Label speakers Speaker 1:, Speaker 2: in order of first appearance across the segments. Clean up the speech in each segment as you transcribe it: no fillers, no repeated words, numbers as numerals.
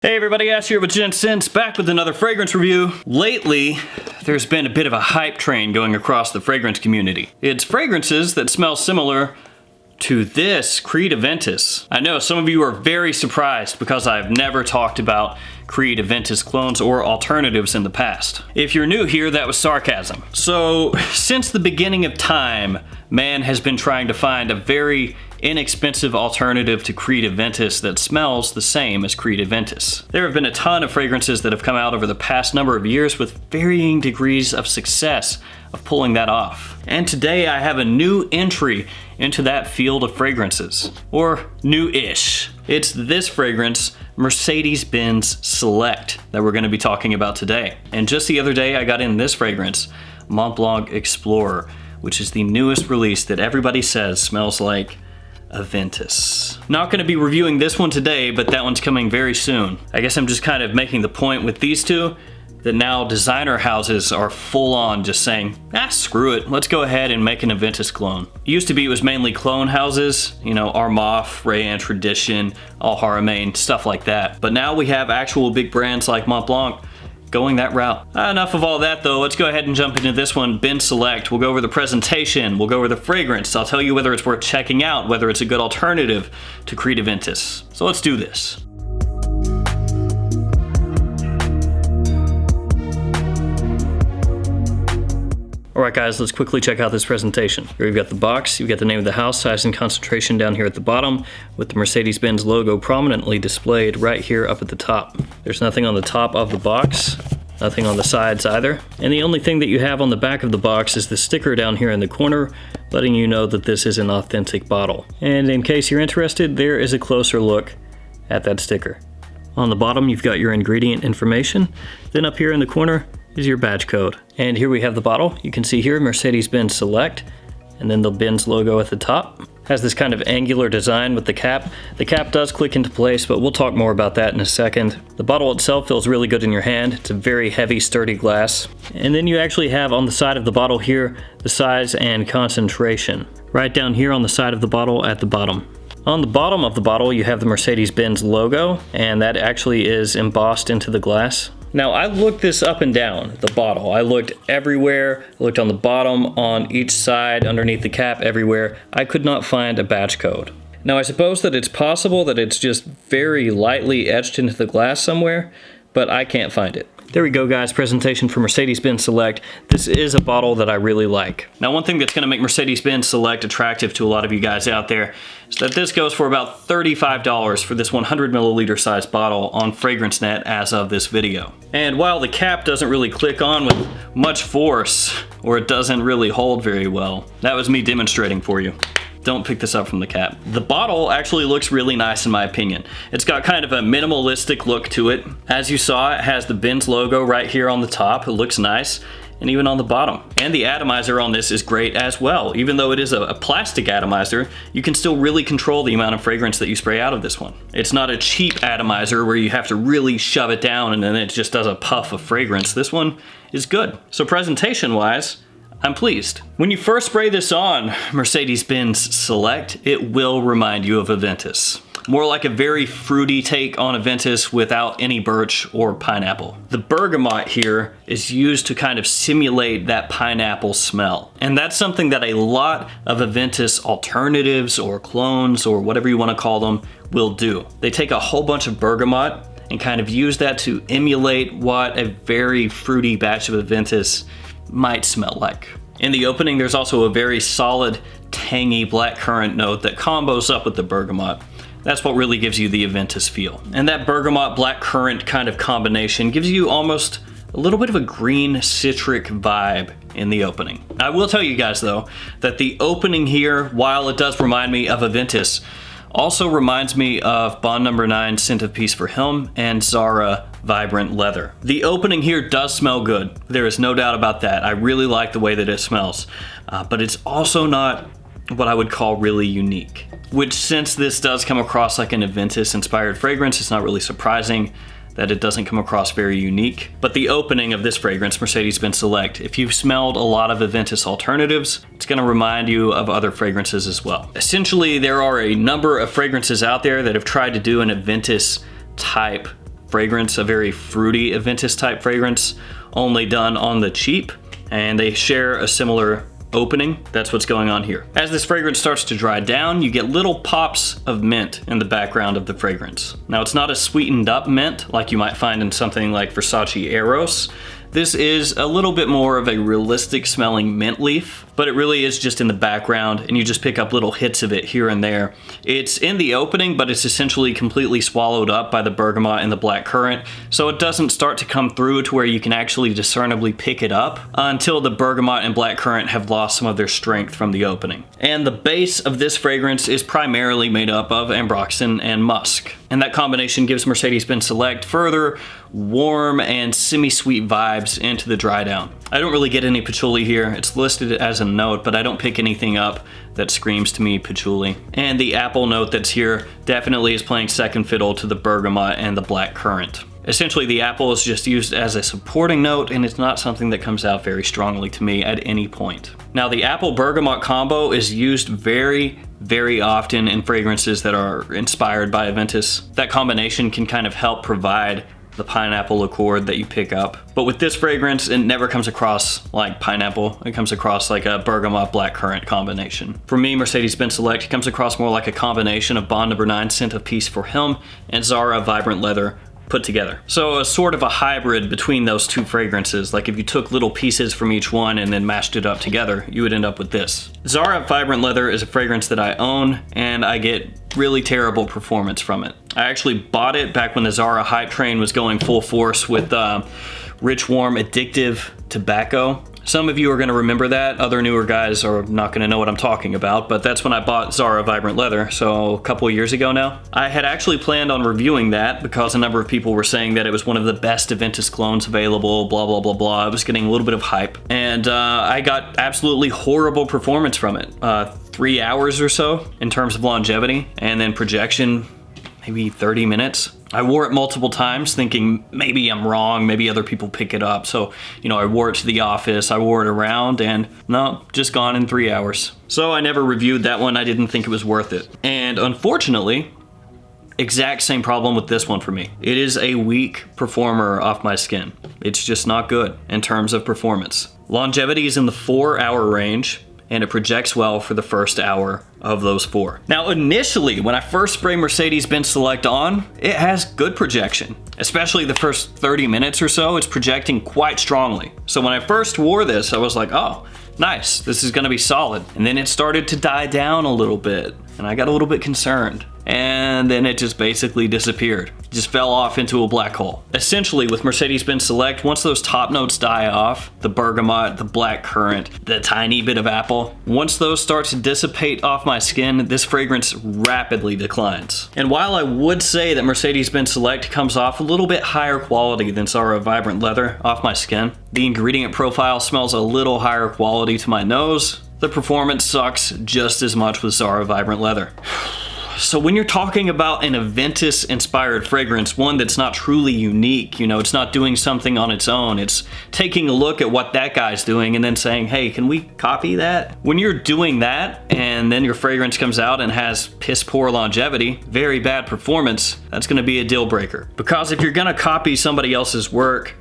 Speaker 1: Hey everybody, Ash here with Gents, back with another fragrance review. Lately, there's been a bit of a hype train going across the fragrance community. It's fragrances that smell similar to this Creed Aventus. I know some of you are very surprised because I've never talked about Creed Aventus clones or alternatives in the past. If you're new here, that was sarcasm. So, since the beginning of time, man has been trying to find a very inexpensive alternative to Creed Aventus that smells the same as Creed Aventus. There have been a ton of fragrances that have come out over the past number of years with varying degrees of success of pulling that off. And today I have a new entry into that field of fragrances, or new-ish. It's this fragrance, Mercedes-Benz Select, that we're going to be talking about today. And just the other day I got in this fragrance, Mont Blanc Explorer, which is the newest release that everybody says smells like Aventus. Not going to be reviewing this one today, but that one's coming very soon. I guess I'm just kind of making the point with these two that now designer houses are full on just saying, screw it, let's go ahead and make an Aventus clone. It used to be it was mainly clone houses, you know, Armaf, Rayan Tradition, Al Haramain, stuff like that. But now we have actual big brands like Mont Blanc going that route. Enough of all that though, let's go ahead and jump into this one, Benz Select. We'll go over the presentation, we'll go over the fragrance, I'll tell you whether it's worth checking out, whether it's a good alternative to Creed Aventus. So let's do this. Alright guys, let's quickly check out this presentation. Here we've got the box, you've got the name of the house, size and concentration down here at the bottom, with the Mercedes-Benz logo prominently displayed right here up at the top. There's nothing on the top of the box, nothing on the sides either. And the only thing that you have on the back of the box is the sticker down here in the corner, letting you know that this is an authentic bottle. And in case you're interested, there is a closer look at that sticker. On the bottom, you've got your ingredient information. Then up here in the corner is your batch code. And here we have the bottle. You can see here Mercedes-Benz Select, and then the Benz logo at the top. Has this kind of angular design with the cap. The cap does click into place, but we'll talk more about that in a second. The bottle itself feels really good in your hand. It's a very heavy, sturdy glass. And then you actually have on the side of the bottle here, the size and concentration. Right down here on the side of the bottle at the bottom. On the bottom of the bottle, you have the Mercedes-Benz logo, and that actually is embossed into the glass. Now, I looked this up and down, the bottle. I looked everywhere, I looked on the bottom, on each side, underneath the cap, everywhere. I could not find a batch code. Now, I suppose that it's possible that it's just very lightly etched into the glass somewhere, but I can't find it. There we go guys, presentation for Mercedes-Benz Select. This is a bottle that I really like. Now one thing that's gonna make Mercedes-Benz Select attractive to a lot of you guys out there is that this goes for about $35 for this 100 milliliter size bottle on FragranceNet as of this video. And while the cap doesn't really click on with much force, or it doesn't really hold very well, that was me demonstrating for you. Don't pick this up from the cap. The bottle actually looks really nice in my opinion. It's got kind of a minimalistic look to it. As you saw, it has the Benz logo right here on the top. It looks nice, and even on the bottom. And the atomizer on this is great as well. Even though it is a plastic atomizer, you can still really control the amount of fragrance that you spray out of this one. It's not a cheap atomizer where you have to really shove it down and then it just does a puff of fragrance. This one is good. So presentation-wise, I'm pleased. When you first spray this on, Mercedes-Benz Select, it will remind you of Aventus. More like a very fruity take on Aventus without any birch or pineapple. The bergamot here is used to kind of simulate that pineapple smell. And that's something that a lot of Aventus alternatives or clones or whatever you want to call them will do. They take a whole bunch of bergamot and kind of use that to emulate what a very fruity batch of Aventus might smell like. In the opening, there's also a very solid, tangy blackcurrant note that combos up with the bergamot. That's what really gives you the Aventus feel. And that bergamot blackcurrant kind of combination gives you almost a little bit of a green citric vibe in the opening. I will tell you guys though, that the opening here, while it does remind me of Aventus, also reminds me of Bond No. 9 Scent of Peace for Him and Zara Vibrant Leather. The opening here does smell good. There is no doubt about that. I really like the way that it smells, but it's also not what I would call really unique. Which, since this does come across like an Aventus inspired fragrance, it's not really surprising that it doesn't come across very unique. But the opening of this fragrance, Mercedes-Benz Select, if you've smelled a lot of Aventus alternatives, it's gonna remind you of other fragrances as well. Essentially, there are a number of fragrances out there that have tried to do an Aventus type fragrance, a very fruity Aventus type fragrance, only done on the cheap, and they share a similar opening. That's what's going on here. As this fragrance starts to dry down, you get little pops of mint in the background of the fragrance. Now, it's not a sweetened up mint like you might find in something like Versace Eros. This is a little bit more of a realistic smelling mint leaf, but it really is just in the background, and you just pick up little hits of it here and there. It's in the opening, but it's essentially completely swallowed up by the bergamot and the black currant, so it doesn't start to come through to where you can actually discernibly pick it up until the bergamot and black currant have lost some of their strength from the opening. And the base of this fragrance is primarily made up of ambroxan and musk, and that combination gives Mercedes-Benz Select further warm and semi-sweet vibes into the dry down. I don't really get any patchouli here. It's listed as a note, but I don't pick anything up that screams to me patchouli. And the apple note that's here definitely is playing second fiddle to the bergamot and the black currant. Essentially, the apple is just used as a supporting note, and it's not something that comes out very strongly to me at any point. Now, the apple bergamot combo is used very often in fragrances that are inspired by Aventus. That combination can kind of help provide the pineapple accord that you pick up. But with this fragrance, it never comes across like pineapple. It comes across like a bergamot black currant combination. For me, Mercedes-Benz Select comes across more like a combination of Bond No. 9 Scent of Peace for Him and Zara Vibrant Leather put together. So a sort of a hybrid between those two fragrances. Like if you took little pieces from each one and then mashed it up together, you would end up with this. Zara Vibrant Leather is a fragrance that I own, and I get really terrible performance from it. I actually bought it back when the Zara hype train was going full force with rich, warm, addictive tobacco. Some of you are gonna remember that. Other newer guys are not gonna know what I'm talking about, but that's when I bought Zara Vibrant Leather, so a couple of years ago now. I had actually planned on reviewing that because a number of people were saying that it was one of the best Aventus clones available, blah, blah, blah, blah. I was getting a little bit of hype, and I got absolutely horrible performance from it. 3 hours or so in terms of longevity, and then projection, maybe 30 minutes. I wore it multiple times thinking maybe I'm wrong, maybe other people pick it up. So, I wore it to the office, I wore it around, and no, just gone in 3 hours. So I never reviewed that one. I didn't think it was worth it. And unfortunately, exact same problem with this one for me. It is a weak performer off my skin. It's just not good in terms of performance. Longevity is in the 4-hour range, and it projects well for the first hour of those 4. Now, initially, when I first spray Mercedes-Benz Select on, it has good projection. Especially the first 30 minutes or so, it's projecting quite strongly. So when I first wore this, I was like, oh, nice, this is gonna be solid. And then it started to die down a little bit, and I got a little bit concerned. And then it just basically disappeared. It just fell off into a black hole. Essentially, with Mercedes-Benz Select, once those top notes die off, the bergamot, the black currant, the tiny bit of apple, once those start to dissipate off my skin, this fragrance rapidly declines. And while I would say that Mercedes-Benz Select comes off a little bit higher quality than Zara Vibrant Leather off my skin, the ingredient profile smells a little higher quality to my nose, the performance sucks just as much with Zara Vibrant Leather. So when you're talking about an Aventus inspired fragrance, one that's not truly unique, it's not doing something on its own, it's taking a look at what that guy's doing and then saying, hey, can we copy that? When you're doing that and then your fragrance comes out and has piss poor longevity, very bad performance, that's gonna be a deal breaker. Because if you're gonna copy somebody else's work,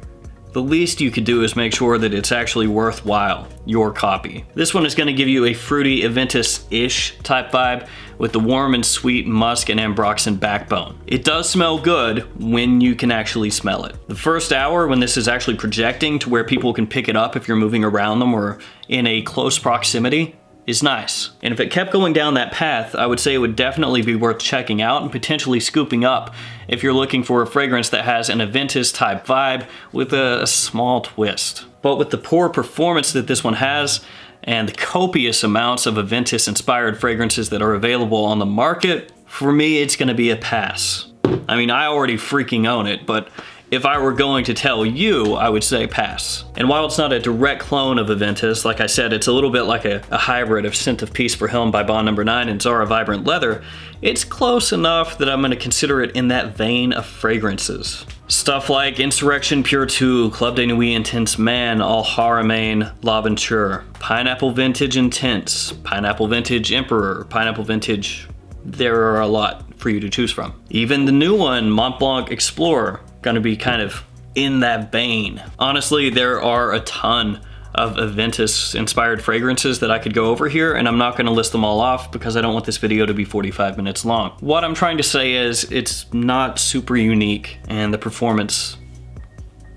Speaker 1: the least you could do is make sure that it's actually worthwhile, your copy. This one is gonna give you a fruity Aventus-ish type vibe with the warm and sweet musk and ambroxan backbone. It does smell good when you can actually smell it. The first hour, when this is actually projecting to where people can pick it up if you're moving around them or in a close proximity, is nice. And if it kept going down that path, I would say it would definitely be worth checking out and potentially scooping up if you're looking for a fragrance that has an Aventus type vibe with a small twist. But with the poor performance that this one has, and the copious amounts of Aventus inspired fragrances that are available on the market, for me it's gonna be a pass. I mean, I already freaking own it, but if I were going to tell you, I would say pass. And while it's not a direct clone of Aventus, like I said, it's a little bit like a hybrid of Scent of Peace for Him by Bond No. 9 and Zara Vibrant Leather, it's close enough that I'm gonna consider it in that vein of fragrances. Stuff like Insurrection Pure 2, Club de Nuit Intense Man, Al Haramain, L'Aventure, Pineapple Vintage Intense, Pineapple Vintage Emperor, Pineapple Vintage, there are a lot for you to choose from. Even the new one, Mont Blanc Explorer, gonna be kind of in that vein. Honestly, there are a ton of Aventus inspired fragrances that I could go over here, and I'm not gonna list them all off because I don't want this video to be 45 minutes long. What I'm trying to say is it's not super unique and the performance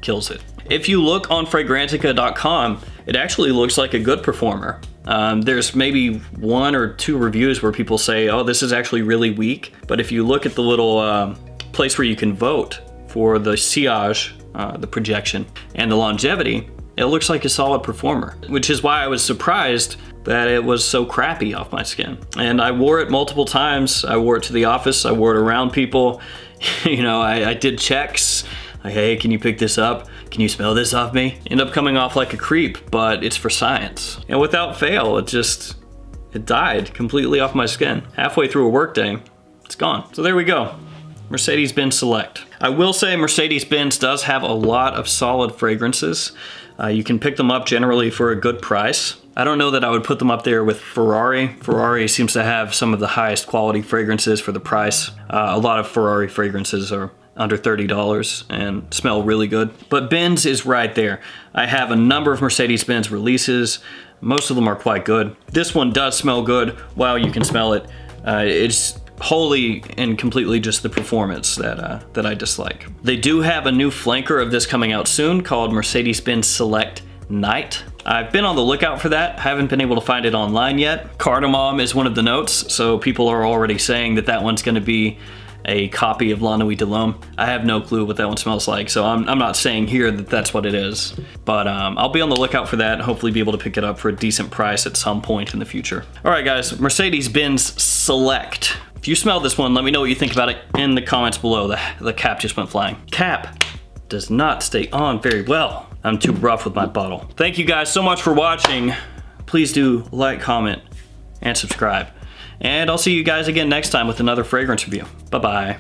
Speaker 1: kills it. If you look on Fragrantica.com, it actually looks like a good performer. There's maybe 1 or 2 reviews where people say, oh, this is actually really weak. But if you look at the little place where you can vote for the sillage, the projection, and the longevity, it looks like a solid performer, which is why I was surprised that it was so crappy off my skin. And I wore it multiple times. I wore it to the office, I wore it around people. You know, I did checks, like, hey, can you pick this up? Can you smell this off me? End up coming off like a creep, but it's for science. And without fail, it died completely off my skin. Halfway through a workday, it's gone. So there we go. Mercedes-Benz Select. I will say Mercedes-Benz does have a lot of solid fragrances. You can pick them up generally for a good price. I don't know that I would put them up there with Ferrari. Ferrari seems to have some of the highest quality fragrances for the price. A lot of Ferrari fragrances are under $30 and smell really good. But Benz is right there. I have a number of Mercedes-Benz releases. Most of them are quite good. This one does smell good while you can smell it. It's wholly and completely just the performance that I dislike. They do have a new flanker of this coming out soon called Mercedes-Benz Select Night. I've been on the lookout for that. Haven't been able to find it online yet. Cardamom is one of the notes, so people are already saying that that one's gonna be a copy of La Nuit de l'Homme. I have no clue what that one smells like, so I'm not saying here that that's what it is. But I'll be on the lookout for that and hopefully be able to pick it up for a decent price at some point in the future. All right, guys, Mercedes-Benz Select. If you smell this one, let me know what you think about it in the comments below. The cap just went flying. Cap does not stay on very well. I'm too rough with my bottle. Thank you guys so much for watching. Please do like, comment, and subscribe. And I'll see you guys again next time with another fragrance review. Bye-bye.